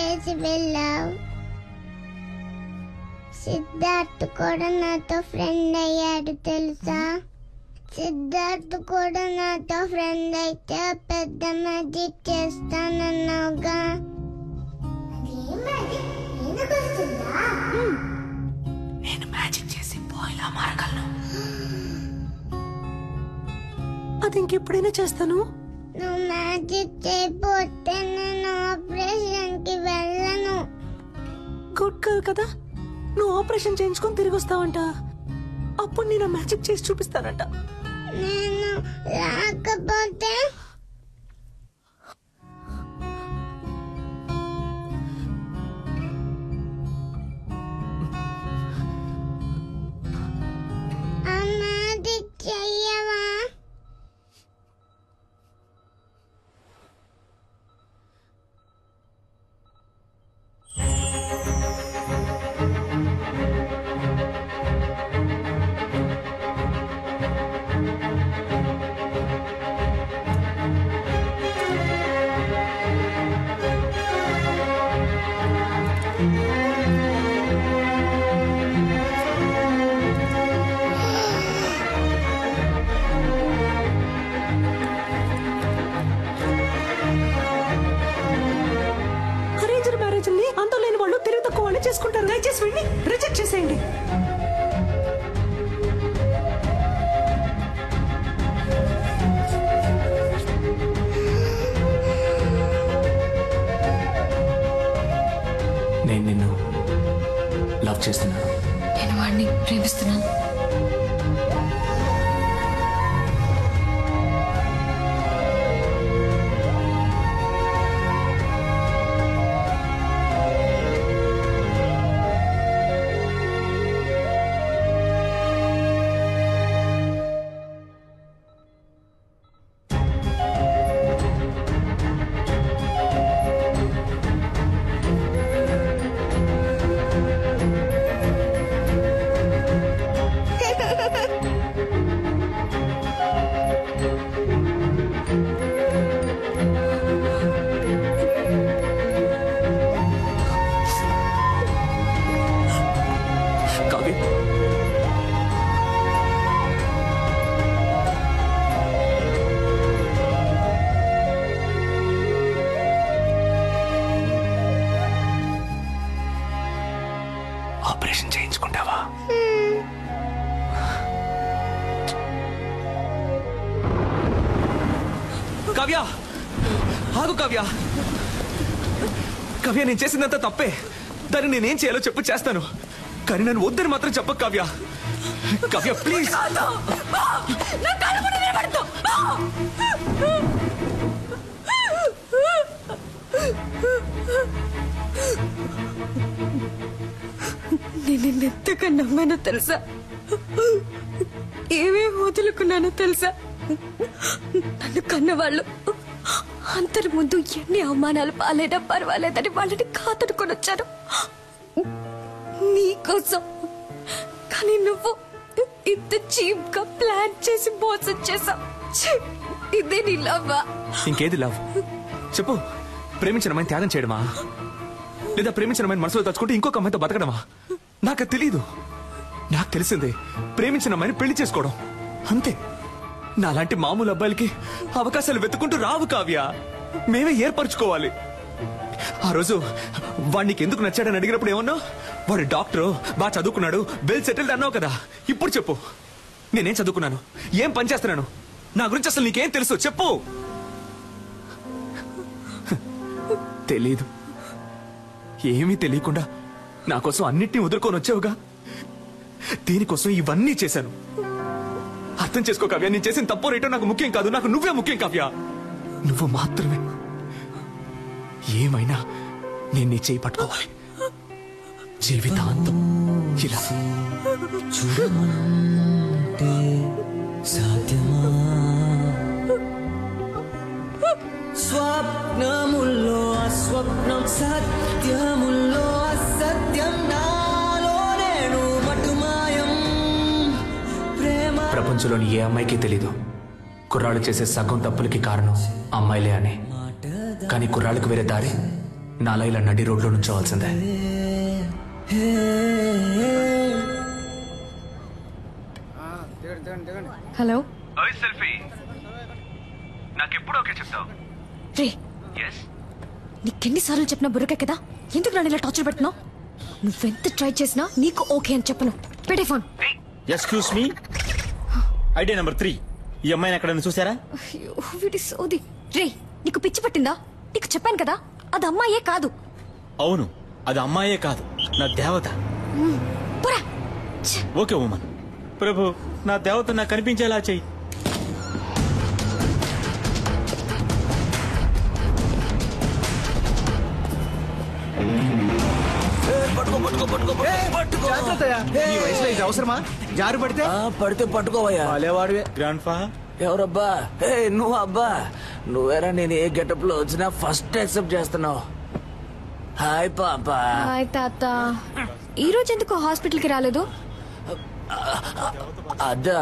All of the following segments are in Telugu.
చేసి వెళ్ళావు. సిద్ధార్థ్ కూడా నాతో ఫ్రెండ్ అయ్యాడు తెలుసా? సిద్ధార్థ్ కూడా నాతో ఫ్రెండ్ అయితే పెద్ద మ్యాజిక్ చేస్తానన్నావుగా. నేను మ్యాజిక్ చేసి పోయిలా మారగలను. అది ఇంకెప్పుడైనా చేస్తాను. నువ్వు మ్యాజిక్ చేయకపోతే నేను ఆపరేషన్ కి వెళ్ళను. గుడ్ గర్ల్ కదా, నువ్వు ఆపరేషన్ చేయించుకొని తిరిగి వస్తావంట. అప్పుడు నేను మ్యాజిక్ చేసి చూపిస్తానంట. నేను రాకపోతే ఆ మ్యాజిక్ చెయ్యవా? అరేంజ్డ్ మ్యారేజ్ ని అంతో లేని వాళ్ళు తెలివి తక్కువ వాళ్ళు చేసుకుంటారు. దయచేసి వీడిని రిజెక్ట్ చేసేయండి. నేను నిన్ను లవ్ చేస్తున్నాను. నేను వాడిని ప్రేమిస్తున్నాను. ఆపరేషన్ చేయించుకుంటావా? కావ్య, ఆగు కావ్య. కావ్య, నేను చేసిందంతా తప్పే. దాన్ని నేనేం చేయాలో చెప్పు, చేస్తాను. కానీ నన్ను వద్దని మాత్రం చెప్పకు కావ్య. కావ్య ప్లీజ్. నేను ఎంతగా నమ్మానో తెలుసా? ఏమేమి వదులుకున్నానో తెలుసా? నన్ను కన్నవాళ్ళు అందరి ముందు ఎన్ని అవమానాలు పాలైనా పర్వాలేదని వాళ్ళని కాపాడుకొని వచ్చాను నీకోసం. కానీ నువ్వు ఇంత చీప్ గా ప్లాన్ చేసి మోసం చేసావు. ఇదే నీ లవ్వా? ఇంకేది లవ్ చెప్పు. ప్రేమించిన అమ్మాయిని త్యాగం చేయడమా, లేదా ప్రేమించిన అమ్మాయిని మనసులో తలుచుకుంటే ఇంకొక అమ్మాయితో బతకడమా? నాకు తెలీదు. నాకు తెలిసిందే ప్రేమించిన అమ్మాయిని పెళ్లి చేసుకోవడం, అంతే. నాలాంటి మామూలు అబ్బాయిలకి అవకాశాలు వెతుకుంటూ రావు కావ్య. మేమే ఏర్పరచుకోవాలి. ఆ రోజు వాడికి ఎందుకు నచ్చాడని అడిగినప్పుడు ఏమన్నావు? వాడు డాక్టరు, బాగా చదువుకున్నాడు, వెల్ సెటిల్డ్ అన్నావు కదా. ఇప్పుడు చెప్పు, నేనేం చదువుకున్నాను, ఏం పని చేస్తున్నాను, నా గురించి అసలు నీకేం తెలుసు చెప్పు. తెలీదు. ఏమీ తెలియకుండా నా కోసం అన్నిటినీ వదులుకొని వచ్చావుగా. దీనికోసం ఇవన్నీ చేశాను. అర్థం చేసుకో కావ్య, నేను చేసిన తప్పో రేటో నాకు ముఖ్యం కాదు. నాకు నువ్వే ముఖ్యం కావ్య. నువ్వు మాత్రమే. ఏమైనా నేను నీ చేయి పట్టుకోవాలి జీవితాంతం. ఇలా చూడమంటే సాధ్యమా? స్వప్నముల్లో అస్వప్నం, సత్యముల్లో అసత్యం, నాలో నేను మటుమాయం. ప్రపంచంలోని ఏ అమ్మాయికి తెలీదు కుర్రాళ్ళు చేసే సగం తప్పులకి కారణం అమ్మాయిలే అని. కానీ కుర్రాళ్ళకి వేరే దారి నాలా ఇలా నడి రోడ్లో నుంచోవాల్సిందే. హలో సెల్ఫీ నాకెప్పుడు ఓకే చెప్తావు? రే నీకెన్నిసార్లు చెప్పినా బుర్రకే కదా, ఎందుకు నన్ను ఇలా టార్చర్ పెడుతున్నావు? నువ్వెంత ట్రై చేసినా నీకు ఓకే అని చెప్పను. పెట్టే phone. Excuse me, idea number 3. ఈ అమ్మాయిని ఎక్కడ చూసారా? అయ్యో వీడి సోది. రే నీకు పిచ్చి పట్టిందా? నీకు చెప్పాను కదా అది అమ్మాయే కాదు. అవును, అది అమ్మాయే కాదు, నా దేవత. పోరా. Okay woman. ప్రభు, నా దేవత నాకు కనిపించేలా చెయ్యి. ఈ వయసులో ఇది అవసరమా? జారు పడితే పడితే పట్టుకోవయ్యా. వాడేవాడివే. గ్రాండ్ ఫా, ఎవరబ్బా? నువ్వు అబ్బా, నువ్వేరా నేను ఏ గెటప్ లో వచ్చినా ఫస్ట్ యాక్సెప్ట్ చేస్తున్నావు. హాయ్ పాపా. హాయ్ తాత. ఈ రోజు ఎందుకు హాస్పిటల్ కి రాలేదు? అదా,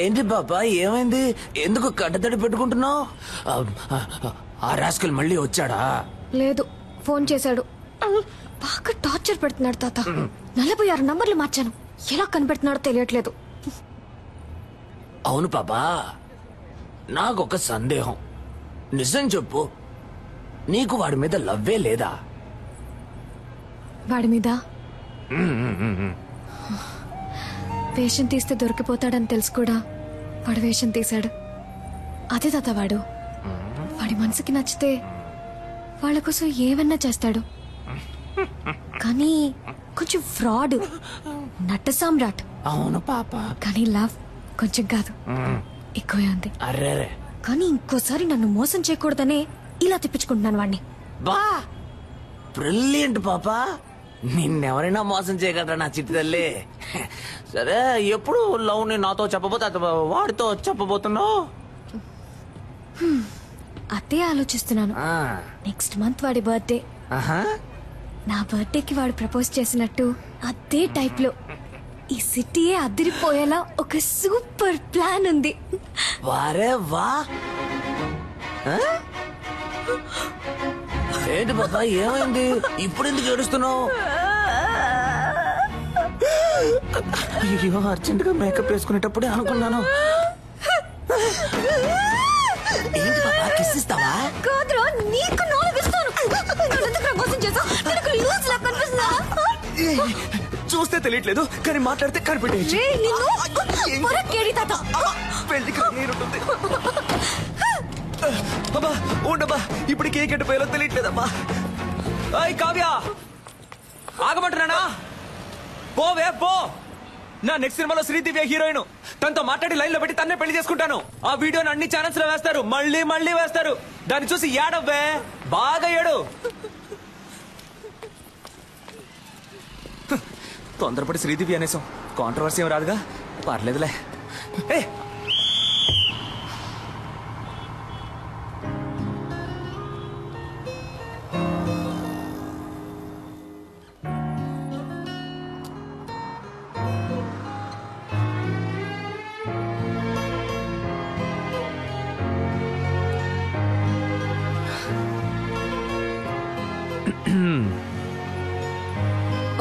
ఏంటి పాపా ఏమైంది? ఎందుకు కట్టతడి పెట్టుకుంటున్నావు? ఆ రాస్కల్ మళ్ళీ వచ్చాడా? లేదు, ఫోన్ చేశాడు. బాగా టార్చర్ పెడుతున్నాడు తాత. 46 నంబర్లు మార్చాను, ఎలా కనిపెడుతున్నాడో తెలియట్లేదు. అవును పాపా, నాకొక సందేహం. నిజం చెప్పు, నీకు వాడి మీద లవ్వే లేదా? వాడి మీద వేషం తీస్తే దొరికిపోతాడని తెలుసు కూడా వాడు వేషం తీశాడు. అదే తాత వాడు. వాడి మనసుకి నచ్చితే వాళ్ళ కోసం ఏమన్నా చేస్తాడు. కానీ కొంచెం ఫ్రాడ్, నట్ట సామ్రాట్. అవును పాప, కానీ లవ్ కొంచెం కాదు, ఎక్కువే ఉంది. అర్రే, కానీ ఇంకోసారి నన్ను మోసం చేయకూడదనే ఇలా తిప్పించుకుంటున్నాను వాడిని. బా బ్రిలియంట్ పాపా, నిన్నెవరైనా మోసం చేయగలరా నా చిట్టి తల్లి? సరే, ఎప్పుడు లవ్ ని నాతో చెప్పబోతే వాడితో చెప్పబోతున్నావు? అదే ఆలోచిస్తున్నాను. నెక్స్ట్ మంత్ వాడి బర్త్డే. నా బర్త్డేకి వాడు ప్రపోజ్ చేసినట్టు అదే టైప్ లో ఈ సిటీయే అదిరిపోయేలా ఒక సూపర్ ప్లాన్ ఉంది. వారే వా. ఏంటి బాబా ఏమైంది? ఇప్పుడు ఎందుకు ఏడుస్తున్నావు? అయ్యో, అర్జెంట్ గా మేకప్ వేసుకునేటప్పుడే అనుకున్నాను. ఏంటి బాబా, కిస్ ఇస్తావా? కాదురా, నీకు నాలుగిస్తాను. మోసం చేసా, నీకు లూజ్ లా కనిపిస్తుందా? చూస్తే తెలియట్లేదు, కానీ మాట్లాడితే కనిపెట్టేయచ్చు. పెళ్లికి నీరుంటుంది. అబ్బా ఉండబ్బా, ఇప్పుడు కేక్ ఎట్టిపోయాలో తెలియట్లేదమ్మా. అయ్ కావ్య, ఆగమంటున్నానా? పోవే పో. నా నెక్స్ట్ సినిమాలో శ్రీదివ్య హీరోయిన్. తనతో మాట్లాడి లైన్ లో పెట్టి తన్నే పెళ్లి చేసుకుంటాను. ఆ వీడియోని అన్ని ఛానల్స్ లో వేస్తారు, మళ్ళీ మళ్ళీ వేస్తారు. దాన్ని చూసి ఏడవ్వే, బాగా ఏడు. తొందరపడి శ్రీదివ్య అనేసాం, కాంట్రవర్సీ ఏం రాదుగా, పర్లేదులే. ఏ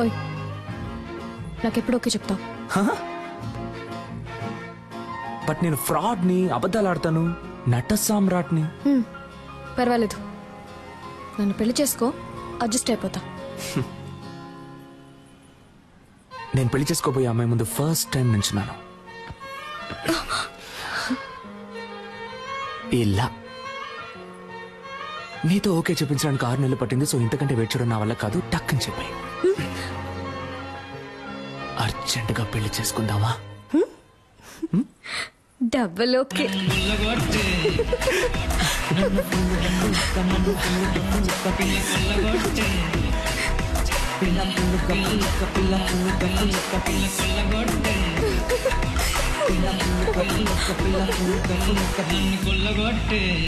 ఓయ్, నాకెప్పుడు ఓకే చెప్తావు? బట్ నేను ఫ్రాడ్ ని, అబద్ధాలు ఆడతాను, నట సామ్రాట్ని. పర్వాలేదు, నన్ను పెళ్లి చేసుకో, అడ్జస్ట్ అయిపోతా. నేను పెళ్లి చేసుకోబోయే అమ్మాయి ముందు ఫస్ట్ టైం నించున్నాను ఇలా. నీతో ఓకే చెప్పించడానికి 6 నెలలు పట్టింది. సో ఇంతకంటే వెయిట్ చేయడం నా వల్ల కాదు, టక్కని చెప్పాయి. అర్జెంటుగా పెళ్లి చేసుకుందామా? Double okay.